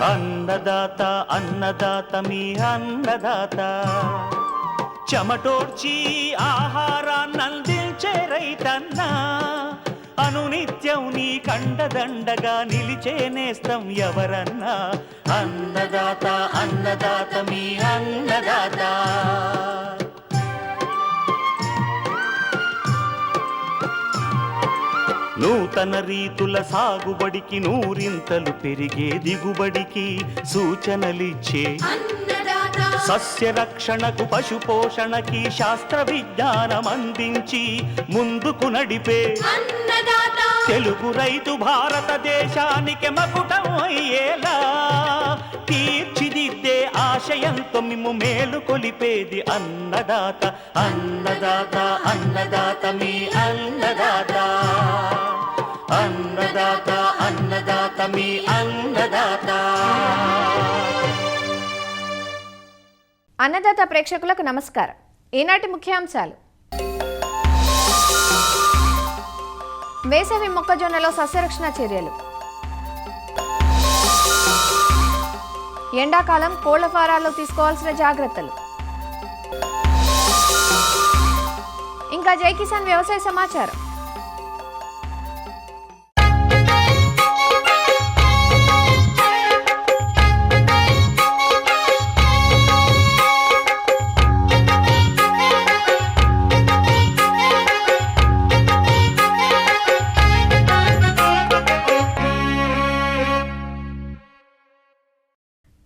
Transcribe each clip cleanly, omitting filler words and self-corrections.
అన్నదాత అన్నదాత మీ అన్నదాత చెమటోడ్చి ఆహారాన్నందించే రైతన్నా అనునిత్యం నీ కండదండగా నిలిచే నేస్తం ఎవరన్నా అన్నదాత అన్నదాత మీ అన్నదాత నూతన రీతుల సాగుబడికి నూరింతలు పెరిగే దిగుబడికి సూచనలిచ్చే సస్య రక్షణకు పశు పోషణకి శాస్త్ర విజ్ఞానం అందించి ముందుకు నడిపే తెలుగు రైతు భారతదేశానికి మకుటం అయ్యేలా తీర్చిదిద్దే ఆశయంతో మిమ్ము మేలు కొలిపేది అన్నదాత అన్నదాత అన్నదాత మీ అన్నదాత అన్నదాత అన్నదాత మీ అన్నదాత. అన్నదాత ప్రేక్షకులకు నమస్కారం. ఈనాటి ముఖ్యాంశాలు: వేసవి మొక్కజొన్నలో సస్యరక్షణ చర్యలు, ఎండాకాలం కోళ్ల ఫారాల్లో తీసుకోవాల్సిన జాగ్రత్తలు, ఇంకా జై కిసాన్ వ్యవసాయ సమాచారం.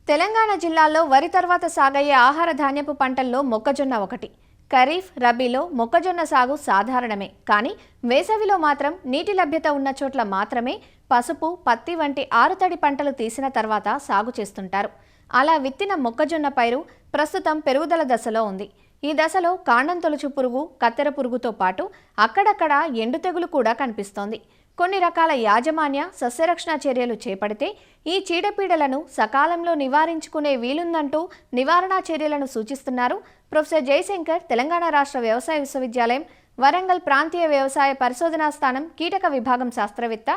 తెలంగాణ జిల్లాలో వరి తర్వాత సాగయ్యే ఆహార ధాన్యపు పంటల్లో మొక్కజొన్న ఒకటి. ఖరీఫ్, రబీలో మొక్కజొన్న సాగు సాధారణమే. కానీ వేసవిలో మాత్రం నీటి లభ్యత ఉన్న చోట్ల మాత్రమే పసుపు, పత్తి వంటి ఆరుతడి పంటలు తీసిన తర్వాత సాగు చేస్తుంటారు. అలా విత్తిన మొక్కజొన్న పైరు ప్రస్తుతం పెరుగుదల దశలో ఉంది. ఈ దశలో కాండం తొలుచు పురుగు, కత్తెర పురుగుతో పాటు అక్కడక్కడ ఎండు తెగులు కూడా కనిపిస్తోంది. కొన్ని రకాల యాజమాన్య సస్యరక్షణ చర్యలు చేపడితే ఈ చీడపీడలను సకాలంలో నివారించుకునే వీలుందంటూ నివారణా చర్యలను సూచిస్తున్నారు ప్రొఫెసర్ జయశంకర్, తెలంగాణ రాష్ట్ర వ్యవసాయ విశ్వవిద్యాలయం వరంగల్ ప్రాంతీయ వ్యవసాయ పరిశోధనా స్థానం కీటక విభాగం శాస్త్రవేత్త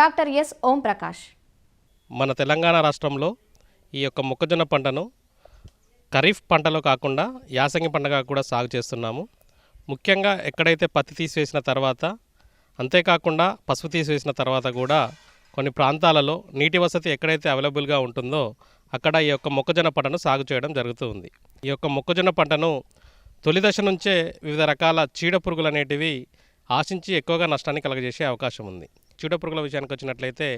డాక్టర్ ఎస్ ఓం ప్రకాష్. మన తెలంగాణ రాష్ట్రంలో ఈ యొక్క మొక్కజొన్న పంటను ఖరీఫ్ పంటలో కాకుండా యాసంగి పంటగా కూడా సాగు చేస్తున్నాము. ముఖ్యంగా ఎక్కడైతే పత్తి తీసివేసిన తర్వాత, అంతేకాకుండా పసుపు తీసివేసిన తర్వాత కూడా కొన్ని ప్రాంతాలలో నీటి వసతి ఎక్కడైతే అవైలబుల్గా ఉంటుందో అక్కడ ఈ యొక్క మొక్కజొన్న పంటను సాగు చేయడం జరుగుతుంది. ఈ యొక్క మొక్కజొన్న పంటను తొలి దశ నుంచే వివిధ రకాల చీడపురుగులు అనేటివి ఆశించి ఎక్కువగా నష్టాన్ని కలుగజేసే అవకాశం ఉంది. చీడపురుగుల విషయానికి వచ్చినట్లయితే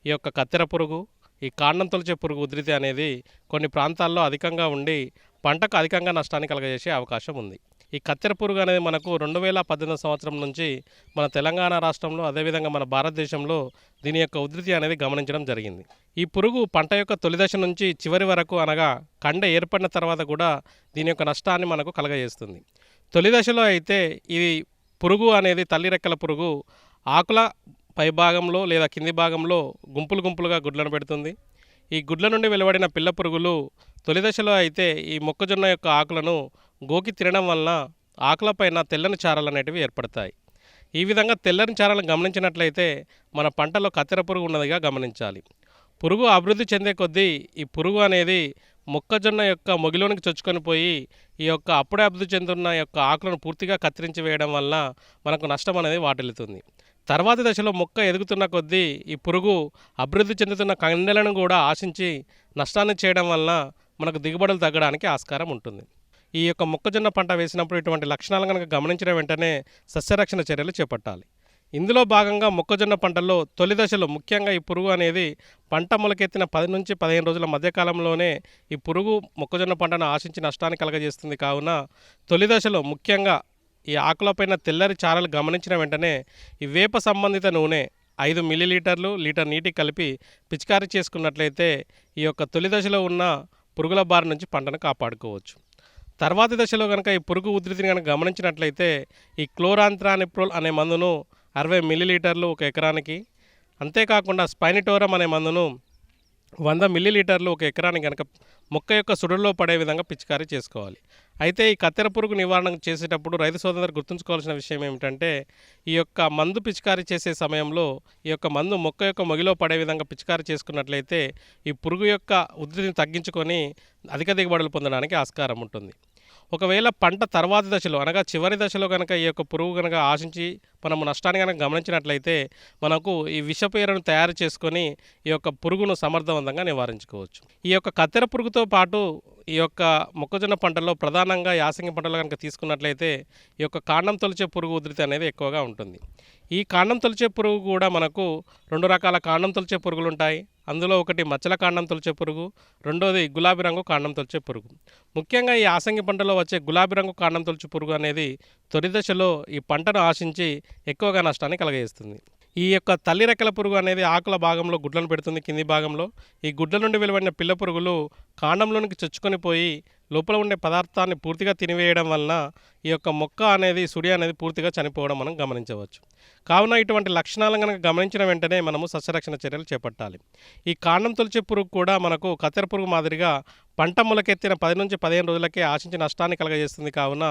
ఈ యొక్క కత్తెర పురుగు, ఈ కాండం తొలిచే పురుగు ఉధృతి అనేది కొన్ని ప్రాంతాల్లో అధికంగా ఉండి పంటకు అధికంగా నష్టాన్ని కలుగజేసే అవకాశం ఉంది. ఈ కత్తెర పురుగు అనేది మనకు 2018 సంవత్సరం నుంచి మన తెలంగాణ రాష్ట్రంలో, అదేవిధంగా మన భారతదేశంలో దీని యొక్క ఉధృతి అనేది గమనించడం జరిగింది. ఈ పురుగు పంట యొక్క తొలి దశ నుంచి చివరి వరకు, అనగా కండ ఏర్పడిన తర్వాత కూడా దీని యొక్క నష్టాన్ని మనకు కలగజేస్తుంది. తొలి దశలో అయితే ఈ పురుగు అనేది తల్లి రెక్కల పురుగు ఆకుల పైభాగంలో లేదా కింది భాగంలో గుంపులు గుంపులుగా గుడ్లను పెడుతుంది. ఈ గుడ్ల నుండి వెలువడిన పిల్ల పురుగులు తొలి దశలో అయితే ఈ మొక్కజొన్న యొక్క ఆకులను గోకి తినడం వలన ఆకులపైన తెల్లని చారలు అనేటివి ఏర్పడతాయి. ఈ విధంగా తెల్లని చారలను గమనించినట్లయితే మన పంటలో కత్తెర పురుగు ఉన్నదిగా గమనించాలి. పురుగు అభివృద్ధి చెందే కొద్దీ ఈ పురుగు అనేది మొక్కజొన్న యొక్క మొగిలోనికి చొచ్చుకొని పోయి ఈ యొక్క అప్పుడే అభివృద్ధి చెందుతున్న యొక్క ఆకులను పూర్తిగా కత్తిరించి వేయడం వలన మనకు నష్టం అనేది వాటిల్లుతుంది. తర్వాతి దశలో మొక్క ఎదుగుతున్న కొద్దీ ఈ పురుగు అభివృద్ధి చెందుతున్న కండెలను కూడా ఆశించి నష్టాన్ని చేయడం వలన మనకు దిగుబడులు తగ్గడానికి ఆస్కారం ఉంటుంది. ఈ యొక్క మొక్కజొన్న పంట వేసినప్పుడు ఇటువంటి లక్షణాలు కనుక గమనించిన వెంటనే సస్యరక్షణ చర్యలు చేపట్టాలి. ఇందులో భాగంగా మొక్కజొన్న పంటల్లో తొలి దశలో ముఖ్యంగా ఈ పురుగు అనేది పంట మొలకెత్తిన 10 నుంచి 15 రోజుల మధ్యకాలంలోనే ఈ పురుగు మొక్కజొన్న పంటను ఆశించి నష్టాన్ని కలగజేస్తుంది. కావున తొలి దశలో ముఖ్యంగా ఈ ఆకులపైన తెల్లరి చారలు గమనించిన వెంటనే ఈ వేప సంబంధిత నూనె 5 మిల్లీలీటర్లు లీటర్ నీటి కలిపి పిచికారీ చేసుకున్నట్లయితే ఈ యొక్క తొలి దశలో ఉన్న పురుగుల బారి నుంచి పంటను కాపాడుకోవచ్చు. తర్వాతి దశలో కనుక ఈ పురుగు ఉధృతిని కనుక గమనించినట్లయితే ఈ క్లోరాంత్రానిప్రోల్ అనే మందును 60 మిల్లీలీటర్లు 1 ఎకరానికి, అంతేకాకుండా స్పైనిటోరం అనే మందును 100 మిల్లీలీటర్లు ఒక ఎకరానికి కనుక మొక్క యొక్క సుడుల్లో పడే విధంగా పిచికారీ చేసుకోవాలి. అయితే ఈ కత్తెర పురుగు నివారణ చేసేటప్పుడు రైతు సోదరులు గుర్తుంచుకోవాల్సిన విషయం ఏమిటంటే ఈ యొక్క మందు పిచికారీ చేసే సమయంలో ఈ యొక్క మందు మొక్క యొక్క మొగిలో పడే విధంగా పిచికారీ చేసుకున్నట్లయితే ఈ పురుగు యొక్క ఉధృతిని తగ్గించుకొని అధిక దిగుబడులు పొందడానికి ఆస్కారం ఉంటుంది. ఒకవేళ పంట తర్వాతి దశలో అనగా చివరి దశలో కనుక ఈ యొక్క పురుగు కనుక ఆశించి మనము నష్టాన్ని కనుక గమనించినట్లయితే మనకు ఈ విషపేరను తయారు చేసుకొని ఈ యొక్క పురుగును సమర్థవంతంగా నివారించుకోవచ్చు. ఈ యొక్క కత్తెర పురుగుతో పాటు ఈ యొక్క మొక్కజొన్న పంటలో ప్రధానంగా యాసంగి పంటలో కనుక తీసుకున్నట్లయితే ఈ యొక్క కాండం తొలిచే పురుగు ఉధృతి అనేది ఎక్కువగా ఉంటుంది. ఈ కాండం తొలిచే పురుగు కూడా మనకు 2 రకాల కాండం తొలిచే పురుగులు ఉంటాయి. అందులో ఒకటి మచ్చల కాండం తొలిచే పురుగు, రెండోది గులాబీ రంగు కాండం తొలిచే పురుగు. ముఖ్యంగా ఈ యాసంగి పంటలో వచ్చే గులాబీ రంగు కాండం తొలిచే పురుగు అనేది తొలి దశలో ఈ పంటను ఆశించి ఎక్కువగా నష్టాన్ని కలగజేస్తుంది. ఈ యొక్క తల్లి రెక్కల పురుగు అనేది ఆకుల భాగంలో గుడ్లను పెడుతుంది. కింది భాగంలో ఈ గుడ్ల నుండి వెలువడిన పిల్ల పురుగులు కాండంలోనికి చొచ్చుకొని పోయి లోపల ఉండే పదార్థాన్ని పూర్తిగా తినివేయడం వలన ఈ యొక్క మొక్క అనేది సుడి అనేది పూర్తిగా చనిపోవడం మనం గమనించవచ్చు. కావున ఇటువంటి లక్షణాలను కనుక గమనించిన వెంటనే మనము సస్యరక్షణ చర్యలు చేపట్టాలి. ఈ కాండం తొలిచే పురుగు కూడా మనకు కత్తెర పురుగు మాదిరిగా పంట మొలకెత్తిన 10 నుంచి 15 రోజులకే ఆశించి నష్టాన్ని కలగజేస్తుంది. కావున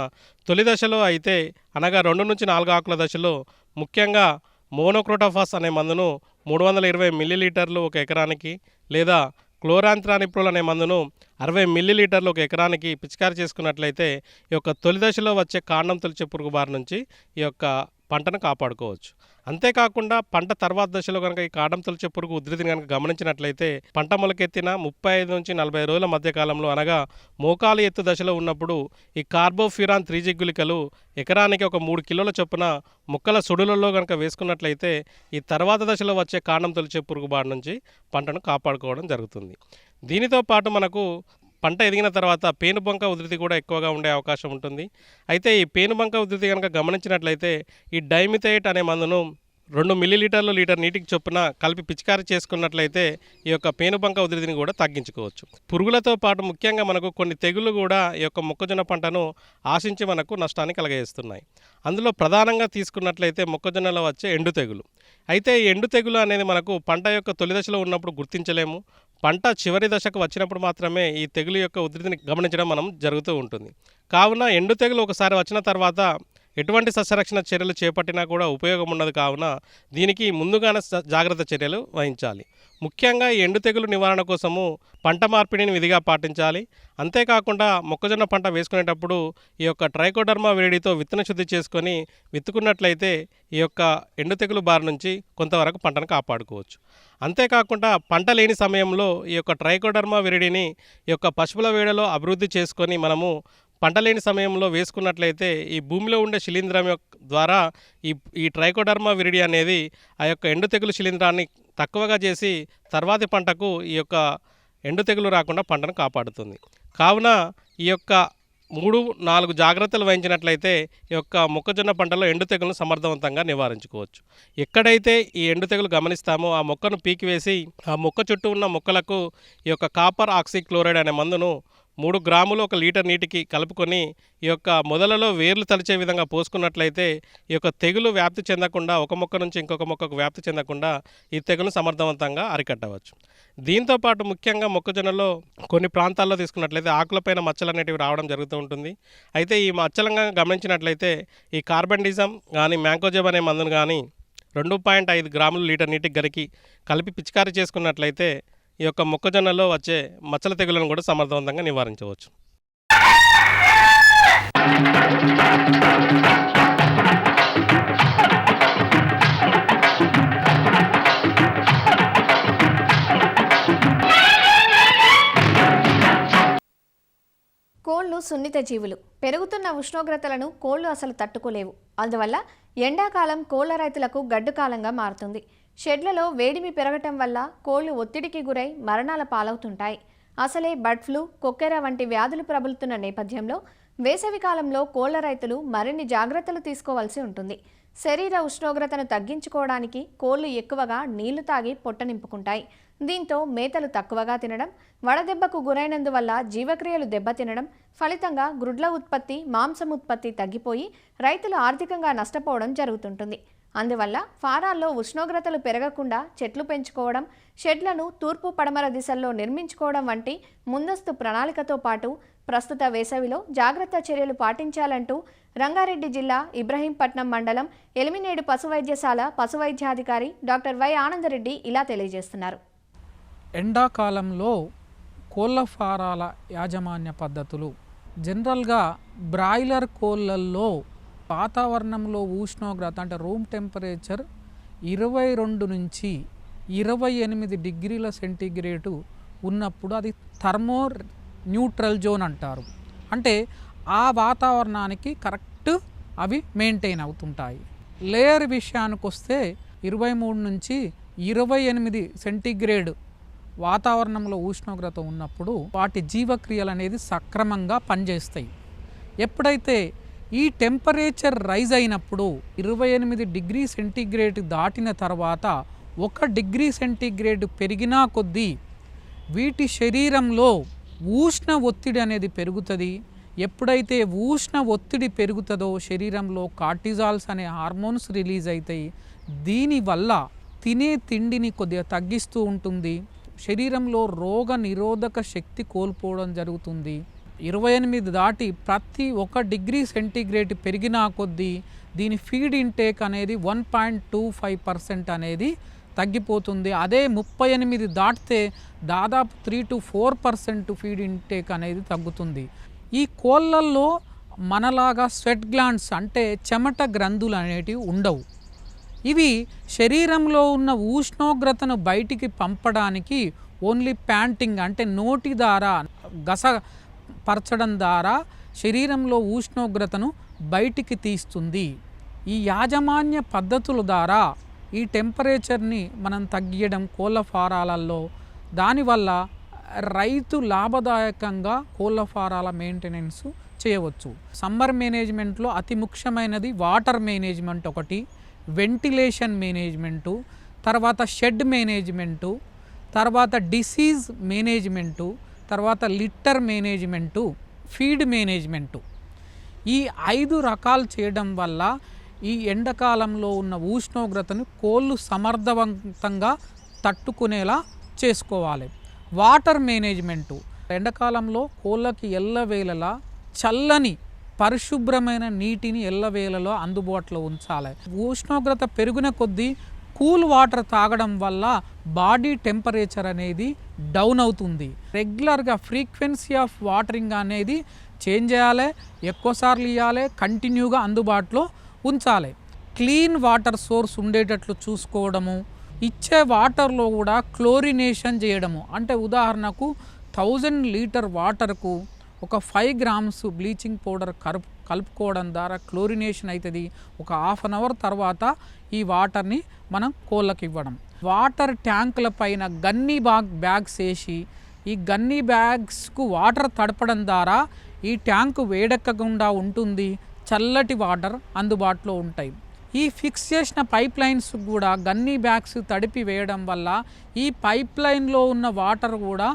తొలి దశలో అయితే అనగా 2 నుంచి 4 ఆకుల దశలో ముఖ్యంగా మోనోక్రోటోఫాస్ అనే మందును 320 మిల్లీలీటర్లు ఒక ఎకరానికి లేదా క్లోరాంత్రానిప్రోల్ అనే మందును 60 మిల్లీలీటర్లు ఒక ఎకరానికి పిచికారీ చేసుకున్నట్లయితే ఈ యొక్క తొలి దశలో వచ్చే కాండం తొలిచే పురుగు బారి నుంచి ఈ యొక్క పంటను కాపాడుకోవచ్చు. అంతేకాకుండా పంట తర్వాత దశలో కనుక ఈ కాండం తొలిచే పురుగు ఉధృతిని కనుక గమనించినట్లయితే పంట మొలకెత్తిన 35 నుంచి 40 రోజుల మధ్య కాలంలో అనగా మోకాలు ఎత్తు దశలో ఉన్నప్పుడు ఈ కార్బోఫ్యూరాన్ 3G గుళికలు ఎకరానికి ఒక 3 కిలోల చొప్పున మొక్కల సుడులలో కనుక వేసుకున్నట్లయితే ఈ తర్వాత దశలో వచ్చే కాండం తొలిచే పురుగు బారి నుంచి పంటను కాపాడుకోవడం జరుగుతుంది. దీనితో పాటు మనకు పంట ఎదిగిన తర్వాత పేనుబంక ఉధృతి కూడా ఎక్కువగా ఉండే అవకాశం ఉంటుంది. అయితే ఈ పేనుబంక ఉధృతి కనుక గమనించినట్లయితే ఈ డైమిథైట్ అనే మందును 2 మిల్లీలీటర్లు లీటర్ నీటికి చొప్పున కలిపి పిచికారీ చేసుకున్నట్లయితే ఈ యొక్క పేనుబంక ఉధృతిని కూడా తగ్గించుకోవచ్చు. పురుగులతో పాటు ముఖ్యంగా మనకు కొన్ని తెగుళ్ళు కూడా ఈ యొక్క మొక్కజొన్న పంటను ఆశించి మనకు నష్టాన్ని కలగజేస్తున్నాయి. అందులో ప్రధానంగా తీసుకున్నట్లయితే మొక్కజొన్నలో వచ్చే ఎండు తెగులు. అయితే ఈ ఎండు తెగులు అనేది మనకు పంట యొక్క తొలి దశలో ఉన్నప్పుడు గుర్తించలేము. పంట చివరి దశకు వచ్చినప్పుడు మాత్రమే ఈ తెగులు యొక్క ఉధృతిని గమనించడం మనం జరుగుతూ ఉంటుంది. కావున ఎండు తెగులు ఒకసారి వచ్చిన తర్వాత ఎటువంటి సస్యరక్షణ చర్యలు చేపట్టినా కూడా ఉపయోగం ఉండదు. కావున దీనికి ముందుగానే జాగ్రత్త చర్యలు వహించాలి. ముఖ్యంగా ఈ ఎండు తెగులు నివారణ కోసము పంట మార్పిడిని విధిగా పాటించాలి. అంతేకాకుండా మొక్కజొన్న పంట వేసుకునేటప్పుడు ఈ యొక్క ట్రైకోడర్మా విరిడితో విత్తన శుద్ధి చేసుకొని విత్తుకున్నట్లయితే ఈ యొక్క ఎండు తెగులు బారి నుంచి కొంతవరకు పంటను కాపాడుకోవచ్చు. అంతేకాకుండా పంట లేని సమయంలో ఈ యొక్క ట్రైకోడర్మా విరిడిని ఈ యొక్క పశువుల వేడలో అభివృద్ధి చేసుకొని మనము పంట లేని సమయంలో వేసుకున్నట్లయితే ఈ భూమిలో ఉండే శిలీంధ్రం ద్వారా ఈ ట్రైకోడర్మా విరిడి అనేది ఆ యొక్క ఎండు తెగులు శిలీంధ్రాన్ని తక్కువగా చేసి తర్వాతి పంటకు ఈ యొక్క ఎండు తెగులు రాకుండా పంటను కాపాడుతుంది. కావున ఈ యొక్క 3-4 జాగ్రత్తలు వహించినట్లయితే ఈ యొక్క మొక్కజొన్న పంటలో ఎండు తెగులను సమర్థవంతంగా నివారించుకోవచ్చు. ఎక్కడైతే ఈ ఎండు తెగులు గమనిస్తామో ఆ మొక్కను పీకివేసి ఆ మొక్క చుట్టూ ఉన్న మొక్కలకు ఈ యొక్క కాపర్ ఆక్సీక్లోరైడ్ అనే మందును 3 గ్రాములు 1 లీటర్ నీటికి కలుపుకొని ఈ యొక్క మొదలలో వేర్లు తలిచే విధంగా పోసుకున్నట్లయితే ఈ యొక్క తెగులు వ్యాప్తి చెందకుండా ఒక మొక్క నుంచి ఇంకొక మొక్కకు వ్యాప్తి చెందకుండా ఈ తెగులు సమర్థవంతంగా అరికట్టవచ్చు. దీంతోపాటు ముఖ్యంగా మొక్కజొన్నలో కొన్ని ప్రాంతాల్లో తీసుకున్నట్లయితే ఆకులపైన మచ్చలు అనేటివి రావడం జరుగుతూ ఉంటుంది. అయితే ఈ మచ్చలంగా గమనించినట్లయితే ఈ కార్బండిజం కానీ మ్యాంకోజెబ్ అనే మందును కానీ 2.5 గ్రాములు లీటర్ నీటికి గరికి కలిపి పిచికారీ చేసుకున్నట్లయితే ఈ యొక్క మొక్కజొన్నలో వచ్చే మచ్చల తెగులను కూడా సమర్థవంతంగా నివారించవచ్చు. కోళ్లు సున్నిత జీవులు. పెరుగుతున్న ఉష్ణోగ్రతలను కోళ్లు అసలు తట్టుకోలేవు. అందువల్ల ఎండాకాలం కోళ్ల రైతులకు గడ్డు కాలంగా మారుతుంది. షెడ్లలో వేడిమి పెరగటం వల్ల కోళ్లు ఒత్తిడికి గురై మరణాల పాలవుతుంటాయి. అసలే బర్డ్ ఫ్లూ, కొక్కెర వంటి వ్యాధులు ప్రబలుతున్న నేపథ్యంలో వేసవి కాలంలో కోళ్ల రైతులు మరిన్ని జాగ్రత్తలు తీసుకోవాల్సి ఉంటుంది. శరీర ఉష్ణోగ్రతను తగ్గించుకోవడానికి కోళ్లు ఎక్కువగా నీళ్లు తాగి పొట్ట నింపుకుంటాయి. దీంతో మేతలు తక్కువగా తినడం, వడదెబ్బకు గురైనందువల్ల జీవక్రియలు దెబ్బతినడం, ఫలితంగా గ్రుడ్ల ఉత్పత్తి, మాంసం ఉత్పత్తి తగ్గిపోయి రైతులు ఆర్థికంగా నష్టపోవడం జరుగుతుంటుంది. అందువల్ల ఫారాల్లో ఉష్ణోగ్రతలు పెరగకుండా చెట్లు పెంచుకోవడం, షెడ్లను తూర్పు పడమర దిశల్లో నిర్మించుకోవడం వంటి ముందస్తు ప్రణాళికతో పాటు ప్రస్తుత వేసవిలో జాగ్రత్త చర్యలు పాటించాలంటూ రంగారెడ్డి జిల్లా ఇబ్రహీంపట్నం మండలం ఎలిమినేడు పశువైద్యశాల పశువైద్యాధికారి డాక్టర్ వై ఆనందరెడ్డి ఇలా తెలియజేస్తున్నారు. ఎండాకాలంలో కోళ్ళ ఫారాల యాజమాన్య పద్ధతులు జనరల్గా బ్రాయిలర్ కోళ్ళల్లో వాతావరణంలో ఉష్ణోగ్రత అంటే రూమ్ టెంపరేచర్ 22 నుంచి 28 డిగ్రీల సెంటీగ్రేడు ఉన్నప్పుడు అది థర్మో న్యూట్రల్ జోన్ అంటారు. అంటే ఆ వాతావరణానికి కరెక్ట్ అవి మెయింటైన్ అవుతుంటాయి. లేయర్ విషయానికి వస్తే 23 నుంచి 28 సెంటీగ్రేడ్ వాతావరణంలో ఉష్ణోగ్రత ఉన్నప్పుడు వాటి జీవక్రియలు అనేది సక్రమంగా పనిచేస్తాయి. ఎప్పుడైతే ఈ టెంపరేచర్ రైజ్ అయినప్పుడు 28 డిగ్రీ సెంటీగ్రేడ్ దాటిన తర్వాత 1 డిగ్రీ సెంటీగ్రేడ్ పెరిగినా కొద్దీ వీటి శరీరంలో ఉష్ణ ఒత్తిడి అనేది పెరుగుతుంది. ఎప్పుడైతే ఉష్ణ ఒత్తిడి పెరుగుతుందో శరీరంలో కార్టిజాల్స్ అనే హార్మోన్స్ రిలీజ్ అవుతాయి. దీనివల్ల తినే తిండిని కొద్దిగా తగ్గిస్తూ ఉంటుంది. శరీరంలో రోగ నిరోధక శక్తి కోల్పోవడం జరుగుతుంది. 28 దాటి ప్రతి 1 డిగ్రీ సెంటీగ్రేడ్ పెరిగినా కొద్దీ దీని ఫీడ్ ఇంటేక్ అనేది 1.25% అనేది తగ్గిపోతుంది. అదే 38 దాటితే దాదాపు 3 to 4% ఫీడ్ ఇంటేక్ అనేది తగ్గుతుంది. ఈ కోళ్ళల్లో మనలాగా స్వెట్ గ్లాండ్స్ అంటే చెమట గ్రంథులు అనేటివి ఉండవు. ఇవి శరీరంలో ఉన్న ఉష్ణోగ్రతను బయటికి పంపడానికి ఓన్లీ ప్యాంటింగ్ అంటే నోటి ద్వారా గస పరచడం ద్వారా శరీరంలో ఉష్ణోగ్రతను బయటికి తీస్తుంది. ఈ యాజమాన్య పద్ధతుల ద్వారా ఈ టెంపరేచర్ని మనం తగ్గియడం కోళ్ళ ఫారాలలో, దానివల్ల రైతు లాభదాయకంగా కోళ్ళ ఫారాల మెయింటెనెన్స్ చేయవచ్చు. సమ్మర్ మేనేజ్మెంట్లో అతి ముఖ్యమైనది వాటర్ మేనేజ్మెంట్ ఒకటి, వెంటిలేషన్ మేనేజ్మెంటు, తర్వాత షెడ్ మేనేజ్మెంటు, తర్వాత డిసీజ్ మేనేజ్మెంటు, తర్వాత లిట్టర్ మేనేజ్మెంటు, ఫీడ్ మేనేజ్మెంటు. ఈ 5 రకాలు చేయడం వల్ల ఈ ఎండాకాలంలో ఉన్న ఉష్ణోగ్రతను కోళ్ళు సమర్థవంతంగా తట్టుకునేలా చేసుకోవాలి. వాటర్ మేనేజ్మెంటు ఎండాకాలంలో కోళ్ళకి ఎల్లవేళలా చల్లని పరిశుభ్రమైన నీటిని ఎల్లవేళలో అందుబాటులో ఉంచాలి. ఉష్ణోగ్రత పెరిగిన కొద్దీ కూల్ వాటర్ తాగడం వల్ల బాడీ టెంపరేచర్ అనేది డౌన్ అవుతుంది. రెగ్యులర్గా ఫ్రీక్వెన్సీ ఆఫ్ వాటరింగ్ అనేది చేంజ్ చేయాలి, ఎక్కువసార్లు ఇవ్వాలి, కంటిన్యూగా అందుబాటులో ఉంచాలి. క్లీన్ వాటర్ సోర్స్ ఉండేటట్లు చూసుకోవడము, ఇచ్చే వాటర్లో కూడా క్లోరినేషన్ చేయడము. అంటే ఉదాహరణకు 1000 లీటర్ వాటర్కు ఒక 5 grams బ్లీచింగ్ పౌడర్ కలుపుకోవడం ద్వారా క్లోరినేషన్ అవుతుంది. ఒక 1/2 hour తర్వాత ఈ వాటర్ని మనం కోళ్ళకి ఇవ్వడం. వాటర్ ట్యాంకుల పైన గన్నీ బ్యాగ్స్ వేసి ఈ గన్నీ బ్యాగ్స్కు వాటర్ తడపడం ద్వారా ఈ ట్యాంకు వేడెక్కకుండా ఉంటుంది. చల్లటి వాటర్ అందుబాటులో ఉంటాయి. ఈ ఫిక్స్ చేసిన పైప్ లైన్స్ కూడా గన్నీ బ్యాగ్స్ తడిపి వేయడం వల్ల ఈ పైప్ లైన్లో ఉన్న వాటర్ కూడా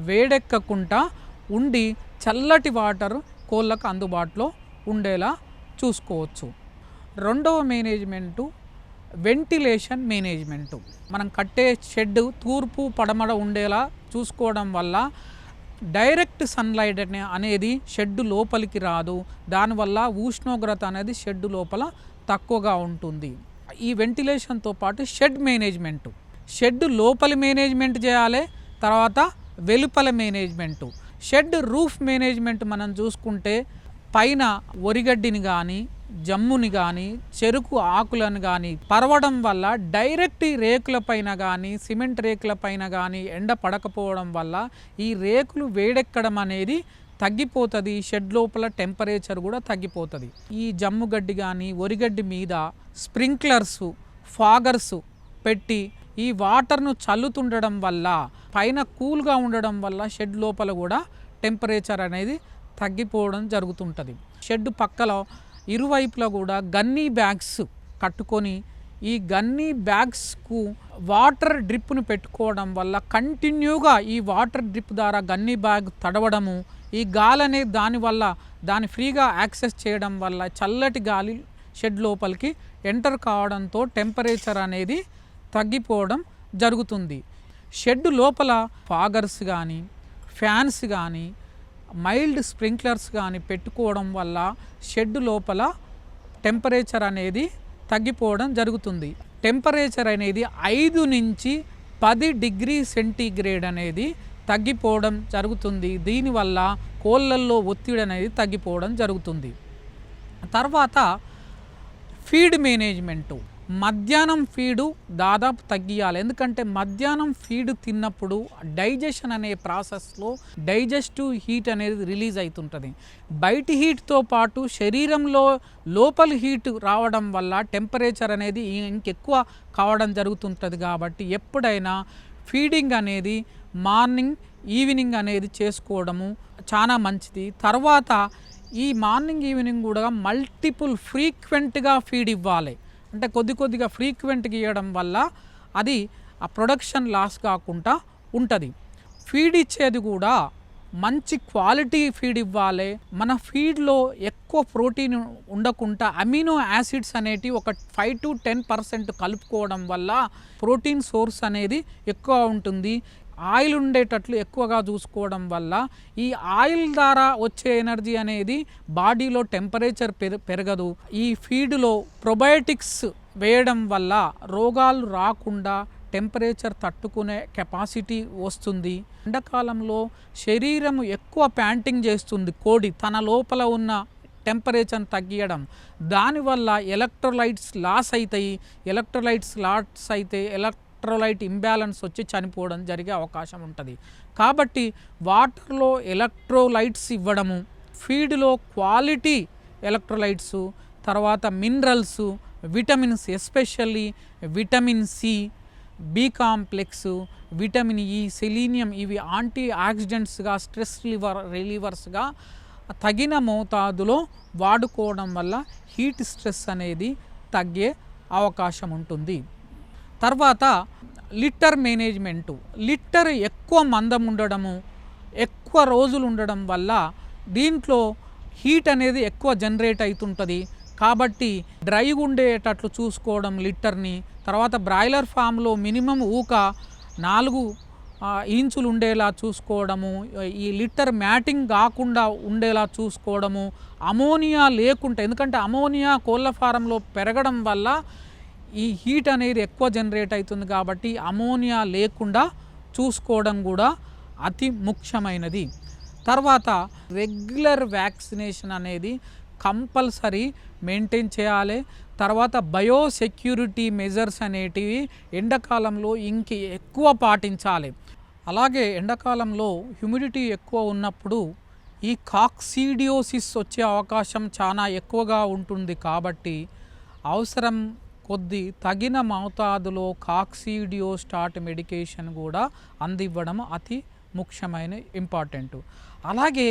వేడెక్కకుండా ఉండి చల్లటి వాటర్ కోళ్ళకు అందుబాటులో ఉండేలా చూసుకోవచ్చు. రెండవ మేనేజ్మెంటు వెంటిలేషన్ మేనేజ్మెంటు. మనం కట్టే షెడ్ తూర్పు పడమర ఉండేలా చూసుకోవడం వల్ల డైరెక్ట్ సన్లైట్ అనేది షెడ్ లోపలికి రాదు. దానివల్ల ఉష్ణోగ్రత అనేది షెడ్ లోపల తక్కువగా ఉంటుంది. ఈ వెంటిలేషన్తో పాటు షెడ్ మేనేజ్మెంటు, షెడ్ లోపలి మేనేజ్మెంట్ చేయాలి, తర్వాత వెలుపల మేనేజ్మెంటు. షెడ్ రూఫ్ మేనేజ్మెంట్ మనం చూసుకుంటే పైన ఒరిగడ్డిని కానీ జమ్ముని కానీ చెరుకు ఆకులను కానీ పరవడం వల్ల డైరెక్ట్ ఈ రేకుల పైన కానీ సిమెంట్ రేకుల పైన కానీ ఎండ పడకపోవడం వల్ల ఈ రేకులు వేడెక్కడం అనేది తగ్గిపోతుంది. షెడ్ లోపల టెంపరేచర్ కూడా తగ్గిపోతుంది. ఈ జమ్ము గడ్డి కానీ ఒరిగడ్డి మీద స్ప్రింక్లర్స్ ఫాగర్స్ పెట్టి ఈ వాటర్ను చల్లుతుండడం వల్ల పైన కూల్గా ఉండడం వల్ల షెడ్ లోపల కూడా టెంపరేచర్ అనేది తగ్గిపోవడం జరుగుతుంటుంది. షెడ్ పక్కల ఇరువైపులా కూడా గన్నీ బ్యాగ్స్ కట్టుకొని ఈ గన్నీ బ్యాగ్స్కు వాటర్ డ్రిప్ను పెట్టుకోవడం వల్ల కంటిన్యూగా ఈ వాటర్ డ్రిప్ ద్వారా గన్నీ బ్యాగ్ తడవడము, ఈ గాలి అనేది దానివల్ల దాన్ని ఫ్రీగా యాక్సెస్ చేయడం వల్ల చల్లటి గాలి షెడ్ లోపలికి ఎంటర్ కావడంతో టెంపరేచర్ అనేది తగ్గిపోవడం జరుగుతుంది. షెడ్ లోపల ఫాగర్స్ కానీ ఫ్యాన్స్ కానీ మైల్డ్ స్ప్రింక్లర్స్ కానీ పెట్టుకోవడం వల్ల షెడ్ లోపల టెంపరేచర్ అనేది తగ్గిపోవడం జరుగుతుంది. టెంపరేచర్ అనేది 5 నుంచి 10 డిగ్రీ సెంటీగ్రేడ్ అనేది తగ్గిపోవడం జరుగుతుంది. దీనివల్ల కోళ్ళల్లో ఒత్తిడి అనేది తగ్గిపోవడం జరుగుతుంది. తర్వాత ఫీడ్ మేనేజ్మెంటు, మధ్యాహ్నం ఫీడు దాదాపు తగ్గియాలి. ఎందుకంటే మధ్యాహ్నం ఫీడ్ తిన్నప్పుడు డైజెషన్ అనే ప్రాసెస్లో డైజెస్టివ్ హీట్ అనేది రిలీజ్ అవుతుంటుంది. బయటి హీట్తో పాటు శరీరంలో లోపల హీట్ రావడం వల్ల టెంపరేచర్ అనేది ఇంకెక్కువ కావడం జరుగుతుంటుంది. కాబట్టి ఎప్పుడైనా ఫీడింగ్ అనేది మార్నింగ్ ఈవినింగ్ అనేది చేసుకోవడము చాలా మంచిది. తర్వాత ఈ మార్నింగ్ ఈవినింగ్ కూడా మల్టిపుల్ ఫ్రీక్వెంట్గా ఫీడ్ ఇవ్వాలి. అంటే కొద్దిగా ఫ్రీక్వెంట్గా ఇవ్వడం వల్ల అది ఆ ప్రొడక్షన్ లాస్ కాకుండా ఉంటుంది. ఫీడ్ ఇచ్చేది కూడా మంచి క్వాలిటీ ఫీడ్ ఇవ్వాలి. మన ఫీడ్లో ఎక్కువ ప్రోటీన్ ఉండకుండా అమినో యాసిడ్స్ అనేటివి ఒక 5 to 10% కలుపుకోవడం వల్ల ప్రోటీన్ సోర్స్ అనేది ఎక్కువ ఉంటుంది. ఆయిల్ ఉండేటట్లు ఎక్కువగా చూసుకోవడం వల్ల ఈ ఆయిల్ ద్వారా వచ్చే ఎనర్జీ అనేది బాడీలో టెంపరేచర్ పెరగదు. ఈ ఫీడ్లో ప్రొబయోటిక్స్ వేయడం వల్ల రోగాలు రాకుండా టెంపరేచర్ తట్టుకునే కెపాసిటీ వస్తుంది. ఎండాకాలంలో శరీరం ఎక్కువ ప్యాంటింగ్ చేస్తుంది కోడి తన లోపల ఉన్న టెంపరేచర్ తగ్గియడం. దానివల్ల ఎలక్ట్రోలైట్స్ లాస్ అవుతాయి. ఎలక్ట్రోలైట్స్ లాస్ అయితే ఎలక్ట్రోలైట్ ఇంబ్యాలెన్స్ వచ్చి చనిపోవడం జరిగే అవకాశం ఉంటుంది. కాబట్టి వాటర్లో ఎలక్ట్రోలైట్స్ ఇవ్వడము, ఫీడ్లో క్వాలిటీ ఎలక్ట్రోలైట్స్, తర్వాత minerals, vitamins, especially vitamin C, B complex, vitamin E, selenium, ఇవి యాంటీ ఆక్సిడెంట్స్గా స్ట్రెస్ రిలీవర్స్గా తగిన మోతాదులో వాడుకోవడం వల్ల హీట్ స్ట్రెస్ అనేది తగ్గే అవకాశం ఉంటుంది. తర్వాత లిట్టర్ మేనేజ్మెంటు, లిట్టర్ ఎక్కువ మందం ఉండడము, ఎక్కువ రోజులు ఉండడం వల్ల దీంట్లో హీట్ అనేది ఎక్కువ జనరేట్ అవుతుంటుంది. కాబట్టి డ్రైగా ఉండేటట్లు చూసుకోవడం లిట్టర్ని. తర్వాత బ్రాయిలర్ ఫామ్లో మినిమం 4 ఇంచులు ఉండేలా చూసుకోవడము, ఈ లిట్టర్ మ్యాటింగ్ కాకుండా ఉండేలా చూసుకోవడము, అమోనియా లేకుండా, ఎందుకంటే అమోనియా కోళ్ళ ఫారంలో పెరగడం వల్ల ఈ హీట్ అనేది ఎక్కువ జనరేట్ అవుతుంది. కాబట్టి అమోనియా లేకుండా చూసుకోవడం కూడా అతి ముఖ్యమైనది. తర్వాత రెగ్యులర్ వ్యాక్సినేషన్ అనేది కంపల్సరీ మెయింటైన్ చేయాలి. తర్వాత బయోసెక్యూరిటీ మెజర్స్ అనేటివి ఎండాకాలంలో ఎక్కువ పాటించాలి. అలాగే ఎండాకాలంలో హ్యూమిడిటీ ఎక్కువ ఉన్నప్పుడు ఈ కాక్సీడియోసిస్ వచ్చే అవకాశం చాలా ఎక్కువగా ఉంటుంది. కాబట్టి అవసరం కొద్ది తగిన మోతాదులో కాక్సీడియోస్టాట్ మెడికేషన్ కూడా అందివ్వడం అతి ముఖ్యమైన ఇంపార్టెంట్. అలాగే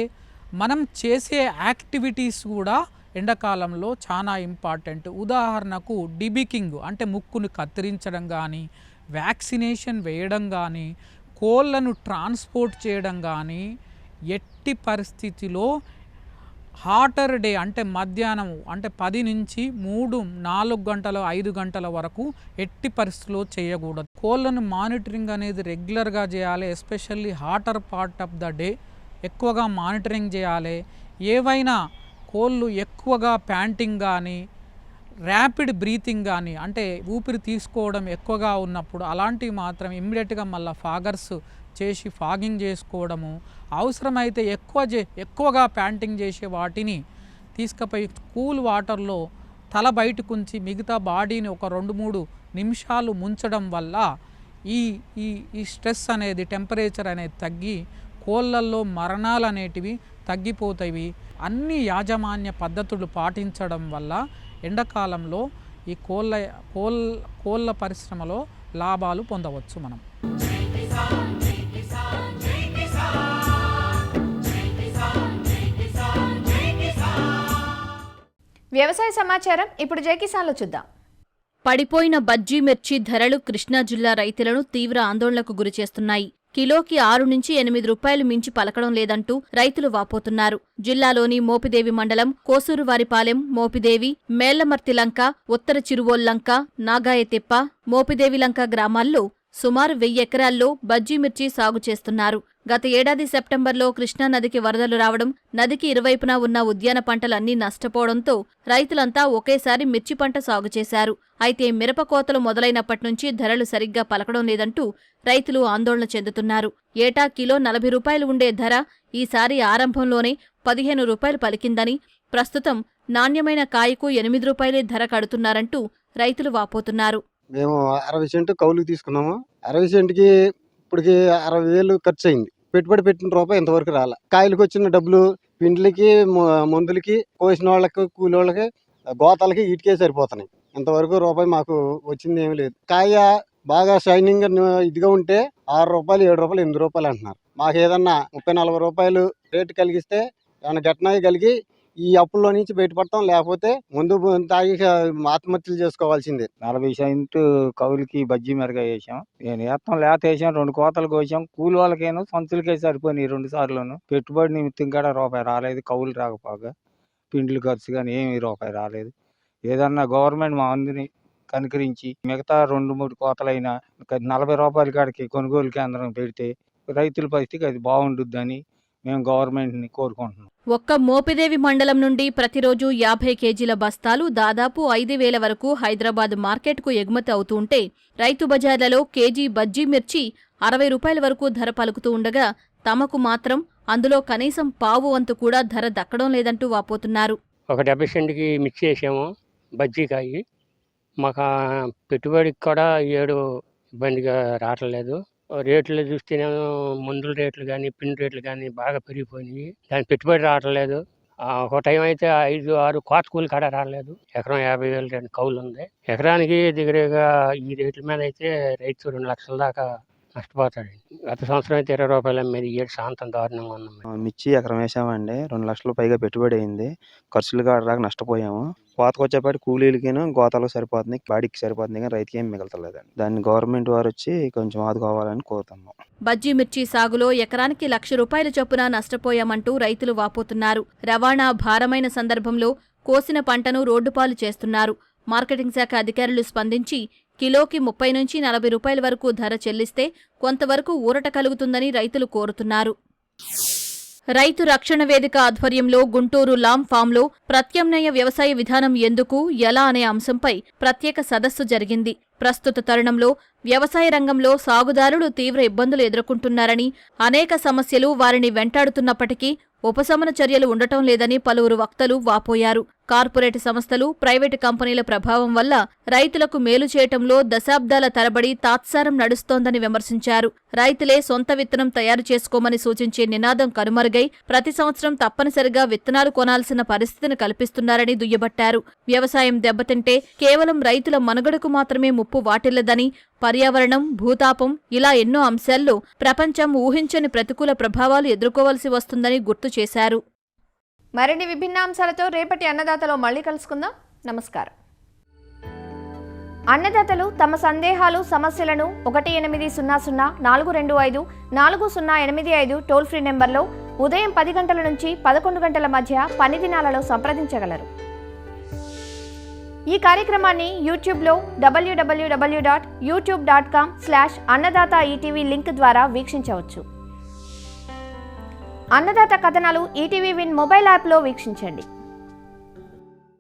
మనం చేసే యాక్టివిటీస్ కూడా ఎండాకాలంలో చాలా ఇంపార్టెంట్. ఉదాహరణకు డిబికింగ్ అంటే ముక్కును కత్తిరించడం కానీ, వ్యాక్సినేషన్ వేయడం కానీ, కోళ్ళను ట్రాన్స్పోర్ట్ చేయడం కానీ, ఎట్టి పరిస్థితిలో హాటర్ డే అంటే మధ్యాహ్నం అంటే 10 నుంచి 3, 4 గంటలు 5 గంటల వరకు ఎట్టి పరిస్థితిలో చేయకూడదు. కోళ్ళను మానిటరింగ్ అనేది రెగ్యులర్గా చేయాలి. Especially hotter part of the day ఎక్కువగా మానిటరింగ్ చేయాలి. ఏవైనా కోళ్ళు ఎక్కువగా ప్యాంటింగ్ కానీ, ర్యాపిడ్ బ్రీతింగ్ కానీ, అంటే ఊపిరి తీసుకోవడం ఎక్కువగా ఉన్నప్పుడు అలాంటివి మాత్రం ఇమ్మీడియట్గా మళ్ళీ ఫాగర్స్ చేసి ఫాగింగ్ చేసుకోవడము, అవసరమైతే ఎక్కువగా ప్యాంటింగ్ చేసే వాటిని తీసుకుపోయి కూల్ వాటర్లో తల బయటకు ఉంచి మిగతా బాడీని ఒక 2-3 నిమిషాలు ముంచడం వల్ల ఈ స్ట్రెస్ అనేది, టెంపరేచర్ అనేది తగ్గి కోళ్ళల్లో మరణాలు అనేటివి తగ్గిపోతాయి. అన్ని యాజమాన్య పద్ధతులు పాటించడం వల్ల ఎండాకాలంలో ఈ కోళ్ళ పరిశ్రమలో లాభాలు పొందవచ్చు మనం. వ్యవసాయ సమాచారం ఇప్పుడు జై కిసాన్లో చూద్దాం. పడిపోయిన బజ్జీ మిర్చి ధరలు కృష్ణా జిల్లా రైతులను తీవ్ర ఆందోళనకు గురిచేస్తున్నాయి. కిలోకి 6 నుంచి 8 రూపాయలు మించి పలకడం లేదంటూ రైతులు వాపోతున్నారు. జిల్లాలోని మోపిదేవి మండలం కోసూరువారిపాలెం, మోపిదేవి, మేళ్లమర్తిలంక, ఉత్తర చిరువోల్లంక, నాగాయతిప్ప, మోపిదేవిలంక గ్రామాల్లో సుమారు 1000 ఎకరాల్లో బజ్జీ మిర్చి సాగు చేస్తున్నారు. గత ఏడాది సెప్టెంబర్లో కృష్ణానదికి వరదలు రావడం, నదికి ఇరువైపునా ఉన్న ఉద్యాన పంటలన్నీ నష్టపోవడంతో రైతులంతా ఒకేసారి మిర్చి పంట సాగు చేశారు. అయితే మిరప కోతలు మొదలైనప్పట్నుంచి ధరలు సరిగ్గా పలకడం లేదంటూ రైతులు ఆందోళన చెందుతున్నారు. ఏటా కిలో 40 రూపాయలు ఉండే ధర ఈసారి ఆరంభంలోనే 15 రూపాయలు పలికిందని, ప్రస్తుతం నాణ్యమైన కాయకు 8 రూపాయలే ధర కడుతున్నారంటూ రైతులు వాపోతున్నారు. మేము 60 సెంటు కౌలుకి తీసుకున్నాము. 60 సెంటుకి ఇప్పటికి 60,000 ఖర్చు అయింది. పెట్టుబడి పెట్టిన రూపాయి ఇంతవరకు రాలే. కాయలకు వచ్చిన డబ్బులు పిండ్లకి, మందులకి, కోసిన వాళ్ళకి, కూలి వాళ్ళకి, గోతాలకి వీటికే సరిపోతున్నాయి. ఇంతవరకు రూపాయి మాకు వచ్చింది ఏమీ లేదు. కాయ బాగా షైనింగ్ ఇదిగా ఉంటే 6 రూపాయలు, 7 రూపాయలు, 8 రూపాయలు అంటున్నారు. మాకు ఏదన్నా 30-40 రూపాయలు రేటు కలిగిస్తే ఏమైనా గట్నాయి కలిగి ఈ అప్పుల్లో నుంచి బయటపడతాం. లేకపోతే ముందు తాగి ఆత్మహత్యలు చేసుకోవాల్సిందే. 40 సెంటు కౌలుకి బజ్జీ మిరగాయ వేసాం. నేను వేస్తాం లేత వేసాం, 2 కోతలు కోసాం. కూలి వాళ్ళకేనో సంచులకే సరిపోయినాయి 2 సార్లును. పెట్టుబడి నిమిత్తం కూడా రూపాయి రాలేదు. కౌలు రాకపోగా పిండ్లు ఖర్చు కానీ ఏమీ రూపాయి రాలేదు. ఏదన్నా గవర్నమెంట్ మా అందరినీ కనుకరించి మిగతా 2-3 కోతలైనా 40 రూపాయల కాడికి కొనుగోలు కేంద్రం పెడితే రైతుల పరిస్థితికి అది బాగుంటుందని మేము గవర్నమెంట్ని కోరుకుంటున్నాం. ఒక్క మోపిదేవి మండలం నుండి ప్రతిరోజు 50 కేజీల బస్తాలు దాదాపు 5,000 వరకు హైదరాబాద్ మార్కెట్కు ఎగుమతి అవుతుంటే రైతు బజార్లలో కేజీ బజ్జీ మిర్చి 60 రూపాయల వరకు ధర పలుకుతూ ఉండగా తమకు మాత్రం అందులో కనీసం పావు వంతు కూడా ధర దక్కడం లేదంటూ వాపోతున్నారు. ఒక 70 సెంటుకి మిర్చి వేసాము బజ్జీకాయి. మాకు పెట్టుబడికి కూడా ఏడు ఇబ్బందిగా రావట్లేదు. రేట్లు చూస్తేనేమో మందుల రేట్లు కానీ, పిండి రేట్లు కానీ బాగా పెరిగిపోయినాయి. దాని పెట్టుబడి రావట్లేదు. ఒక టైం అయితే 5-6 కోత కూలి కాడ రాలేదు. ఎకరం 50,000 కౌలు ఉంది. ఎకరానికి దగ్గరగా ఈ రేట్ల మీద అయితే రైతు 2 లక్షల దాకా నష్టపోతాడు. గత సంవత్సరం అయితే 20 రూపాయలు అమ్మేది. ఈ ఏడు శాంతం దారుణంగా ఉన్నాం. మిర్చి ఎకరం వేసామండి. 2 లక్షల పైగా పెట్టుబడి అయింది. ఖర్చులు కాడరాక నష్టపోయాము. కోతకు వచ్చేపాటి కూలీలకిను గోతాలకు సరిపోతుంది, బాడీకి సరిపోతుంది, కానీ రైతుకి ఏం మిగలతలేదండి. దాన్ని గవర్నమెంట్ వారు వచ్చి కొంచెం ఆదుకోవాలని కోరుతున్నాం. బజ్జీ మిర్చి సాగులో ఎకరానికి 1,00,000 రూపాయల చొప్పున నష్టపోయామంటూ రైతులు వాపోతున్నారు. రవాణా భారమైన సందర్భంలో కోసిన పంటను రోడ్డుపాలు చేస్తున్నారు. మార్కెటింగ్ శాఖ అధికారులు స్పందించి కిలోకి 30 నుంచి 40 రూపాయల వరకు ధర చెల్లిస్తే కొంతవరకు ఊరట కలుగుతుందని రైతులు కోరుతున్నారు. రైతు రక్షణ వేదిక ఆధ్వర్యంలో గుంటూరు లామ్ ఫామ్లో ప్రత్యామ్నాయ వ్యవసాయ విధానం ఎందుకు, ఎలా అనే అంశంపై ప్రత్యేక సదస్సు జరిగింది. ప్రస్తుత తరుణంలో వ్యవసాయ రంగంలో సాగుదారులు తీవ్ర ఇబ్బందులు ఎదుర్కొంటున్నారని, అనేక సమస్యలు వారిని వెంటాడుతున్నప్పటికీ ఉపశమన చర్యలు ఉండటం లేదని పలువురు వక్తలు వాపోయారు. కార్పొరేట్ సంస్థలు, ప్రైవేటు కంపెనీల ప్రభావం వల్ల రైతులకు మేలు చేయటంలో దశాబ్దాల తరబడి తాత్సారం నడుస్తోందని విమర్శించారు. రైతులే సొంత విత్తనం తయారు చేసుకోమని సూచించే నినాదం కనుమరుగై ప్రతి సంవత్సరం తప్పనిసరిగా విత్తనాలు కొనాల్సిన పరిస్థితిని కల్పిస్తున్నారని దుయ్యబట్టారు. వ్యవసాయం దెబ్బతింటే కేవలం రైతుల మనుగడకు మాత్రమే ముప్పు వాటిల్లదని, పర్యావరణం, భూతాపం ఇలా ఎన్నో అంశాల్లో ప్రపంచం ఊహించని ప్రతికూల ప్రభావాలు ఎదుర్కోవలసి వస్తుందని గుర్తు చేశారు. మరిన్ని విభిన్న అంశాలతో రేపటి అన్నదాతలో మళ్ళీ కలుసుకుందాం. నమస్కారం. అన్నదాతలు తమ సందేహాలు, సమస్యలను 1800-425-4085 టోల్ ఫ్రీ నెంబర్లో ఉదయం 10 గంటల నుంచి 11 గంటల మధ్య పని దినాలలో సంప్రదించగలరు. ఈ కార్యక్రమాన్ని యూట్యూబ్లో www.youtube.com/అన్నదాత ఈటీవీ లింక్ ద్వారా వీక్షించవచ్చు. అన్నదాత కథనాలు ఈటీవీ విన్ మొబైల్ యాప్లో వీక్షించండి.